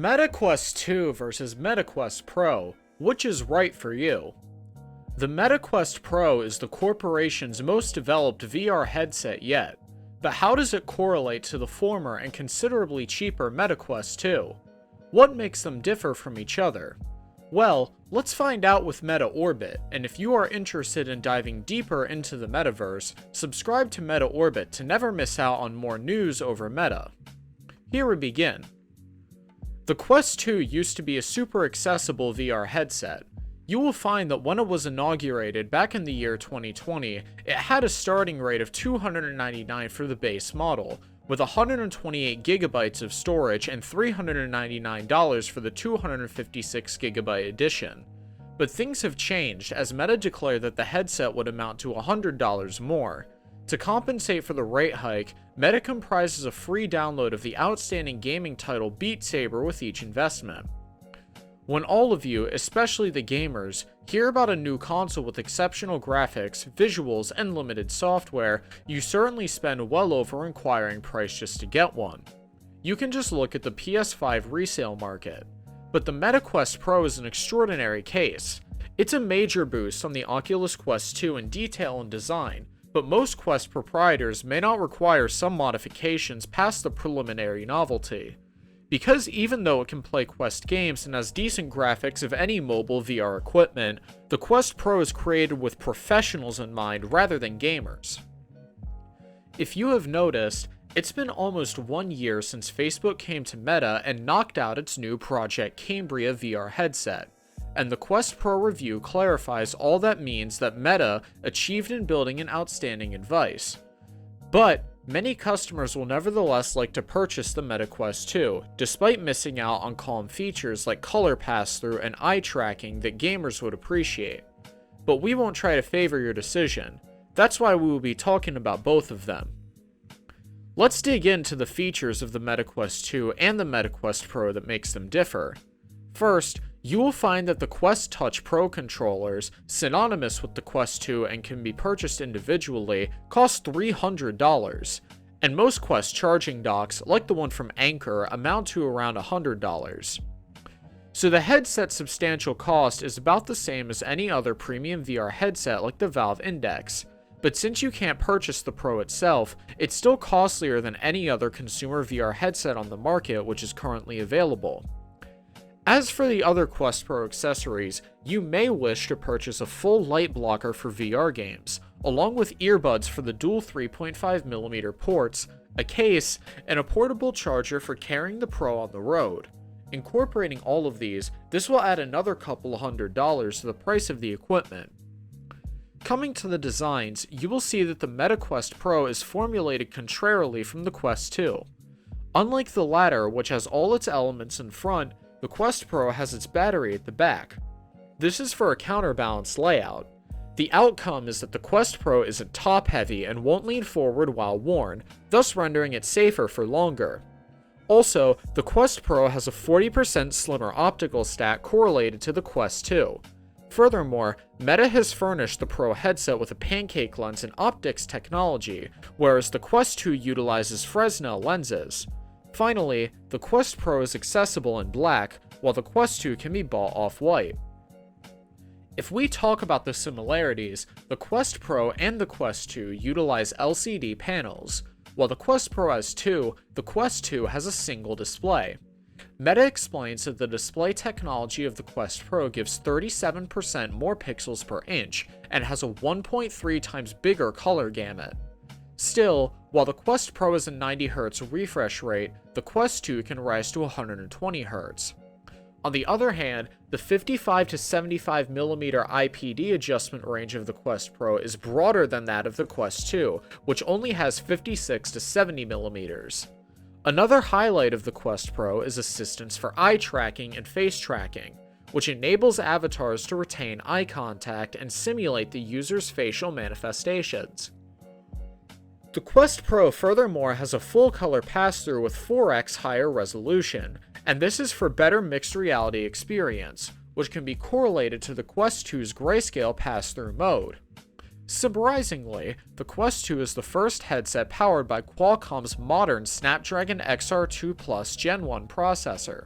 Meta Quest 2 versus Meta Quest Pro, which is right for you? The Meta Quest Pro is the corporation's most developed VR headset yet, but how does it correlate to the former and considerably cheaper Meta Quest 2? What makes them differ from each other? Well, let's find out with Meta Orbit, and if you are interested in diving deeper into the metaverse, subscribe to Meta Orbit to never miss out on more news over Meta. Here we begin. The Quest 2 used to be a super accessible VR headset. You will find that when it was inaugurated back in the year 2020, it had a starting rate of $299 for the base model, with 128 gigabytes of storage and $399 for the 256 gigabyte edition. But things have changed as Meta declared that the headset would amount to $100 more. To compensate for the rate hike, Meta comprises a free download of the outstanding gaming title Beat Saber with each investment. When all of you, especially the gamers, hear about a new console with exceptional graphics, visuals, and limited software, you certainly spend well over inquiring price just to get one. You can just look at the PS5 resale market. But the Meta Quest Pro is an extraordinary case. It's a major boost on the Oculus Quest 2 in detail and design, but most Quest proprietors may not require some modifications past the preliminary novelty. Because even though it can play Quest games and has decent graphics of any mobile VR equipment, the Quest Pro is created with professionals in mind rather than gamers. If you have noticed, it's been almost 1 year since Facebook came to Meta and knocked out its new Project Cambria VR headset, and the Quest Pro review clarifies all that means that Meta achieved in building an outstanding device. But many customers will nevertheless like to purchase the Meta Quest 2, despite missing out on calm features like color pass-through and eye tracking that gamers would appreciate. But we won't try to favor your decision. That's why we will be talking about both of them. Let's dig into the features of the Meta Quest 2 and the Meta Quest Pro that makes them differ. First, you will find that the Quest Touch Pro controllers, synonymous with the Quest 2 and can be purchased individually, cost $300, and most Quest charging docks, like the one from Anker, amount to around $100. So the headset's substantial cost is about the same as any other premium VR headset like the Valve Index, but since you can't purchase the Pro itself, it's still costlier than any other consumer VR headset on the market which is currently available. As for the other Quest Pro accessories, you may wish to purchase a full light blocker for VR games, along with earbuds for the dual 3.5mm ports, a case, and a portable charger for carrying the Pro on the road. Incorporating all of these, this will add another couple $100 to the price of the equipment. Coming to the designs, you will see that the Meta Quest Pro is formulated contrarily from the Quest 2. Unlike the latter, which has all its elements in front, the Quest Pro has its battery at the back. This is for a counterbalanced layout. The outcome is that the Quest Pro isn't top-heavy and won't lean forward while worn, thus rendering it safer for longer. Also, the Quest Pro has a 40% slimmer optical stack correlated to the Quest 2. Furthermore, Meta has furnished the Pro headset with a pancake lens and optics technology, whereas the Quest 2 utilizes Fresnel lenses. Finally, the Quest Pro is accessible in black, while the Quest 2 can be bought off-white. If we talk about the similarities, the Quest Pro and the Quest 2 utilize LCD panels. While the Quest Pro has two, the Quest 2 has a single display. Meta explains that the display technology of the Quest Pro gives 37% more pixels per inch and has a 1.3 times bigger color gamut. Still, while the Quest Pro has a 90Hz refresh rate, the Quest 2 can rise to 120Hz. On the other hand, the 55 to 75mm IPD adjustment range of the Quest Pro is broader than that of the Quest 2, which only has 56 to 70mm. Another highlight of the Quest Pro is assistance for eye tracking and face tracking, which enables avatars to retain eye contact and simulate the user's facial manifestations. The Quest Pro furthermore has a full color pass-through with 4x higher resolution, and this is for better mixed reality experience, which can be correlated to the Quest 2's grayscale pass-through mode. Surprisingly, the Quest 2 is the first headset powered by Qualcomm's modern Snapdragon XR2 Plus Gen 1 processor.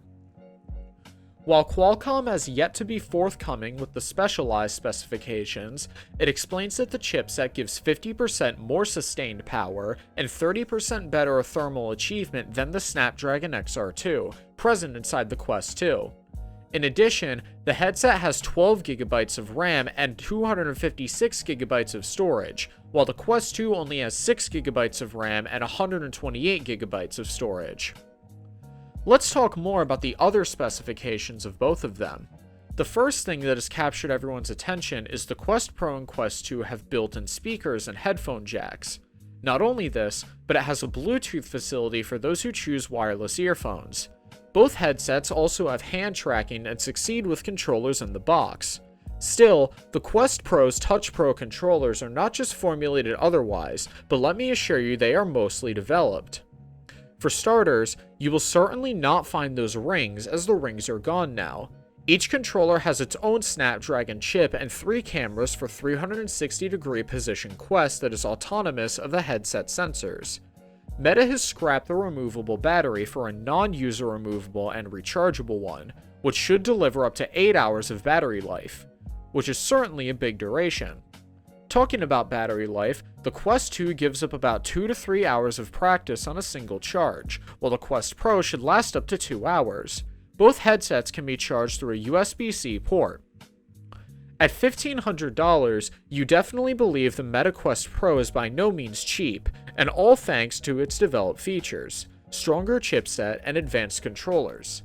While Qualcomm has yet to be forthcoming with the specialized specifications, it explains that the chipset gives 50% more sustained power and 30% better thermal achievement than the Snapdragon XR2, present inside the Quest 2. In addition, the headset has 12GB of RAM and 256GB of storage, while the Quest 2 only has 6GB of RAM and 128GB of storage. Let's talk more about the other specifications of both of them. The first thing that has captured everyone's attention is the Quest Pro and Quest 2 have built-in speakers and headphone jacks. Not only this, but it has a Bluetooth facility for those who choose wireless earphones. Both headsets also have hand tracking and succeed with controllers in the box. Still, the Quest Pro's Touch Pro controllers are not just formulated otherwise, but let me assure you they are mostly developed. For starters, you will certainly not find those rings, as the rings are gone now. Each controller has its own Snapdragon chip and 3 cameras for 360-degree position quest that is autonomous of the headset sensors. Meta has scrapped the removable battery for a non-user removable and rechargeable one, which should deliver up to 8 hours of battery life, which is certainly a big duration. Talking about battery life, the Quest 2 gives up about 2 to 3 hours of practice on a single charge, while the Quest Pro should last up to 2 hours. Both headsets can be charged through a USB-C port. At $1,500, you definitely believe the Meta Quest Pro is by no means cheap, and all thanks to its developed features, stronger chipset, and advanced controllers.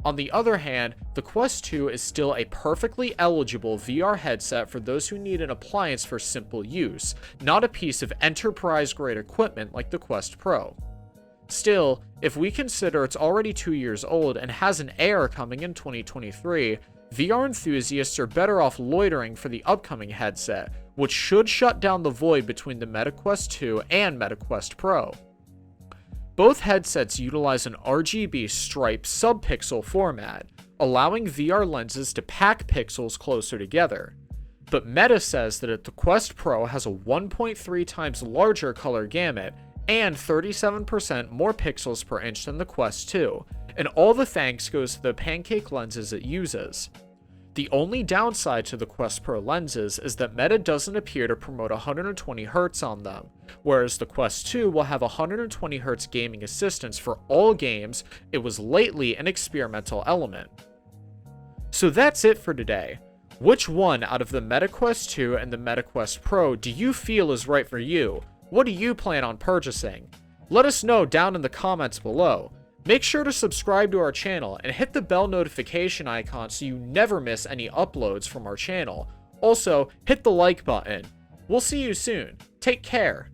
On the other hand, the Quest 2 is still a perfectly eligible VR headset for those who need an appliance for simple use, not a piece of enterprise-grade equipment like the Quest Pro. Still, if we consider it's already 2 years old and has an Air coming in 2023, VR enthusiasts are better off loitering for the upcoming headset, which should shut down the void between the Meta Quest 2 and Meta Quest Pro. Both headsets utilize an RGB stripe sub-pixel format, allowing VR lenses to pack pixels closer together. But Meta says that the Quest Pro has a 1.3 times larger color gamut and 37% more pixels per inch than the Quest 2, and all the thanks goes to the pancake lenses it uses. The only downside to the Quest Pro lenses is that Meta doesn't appear to promote 120Hz on them, whereas the Quest 2 will have 120Hz gaming assistance for all games. It was lately an experimental element. So that's it for today. Which one out of the Meta Quest 2 and the Meta Quest Pro do you feel is right for you? What do you plan on purchasing? Let us know down in the comments below. Make sure to subscribe to our channel and hit the bell notification icon so you never miss any uploads from our channel. Also, hit the like button. We'll see you soon. Take care.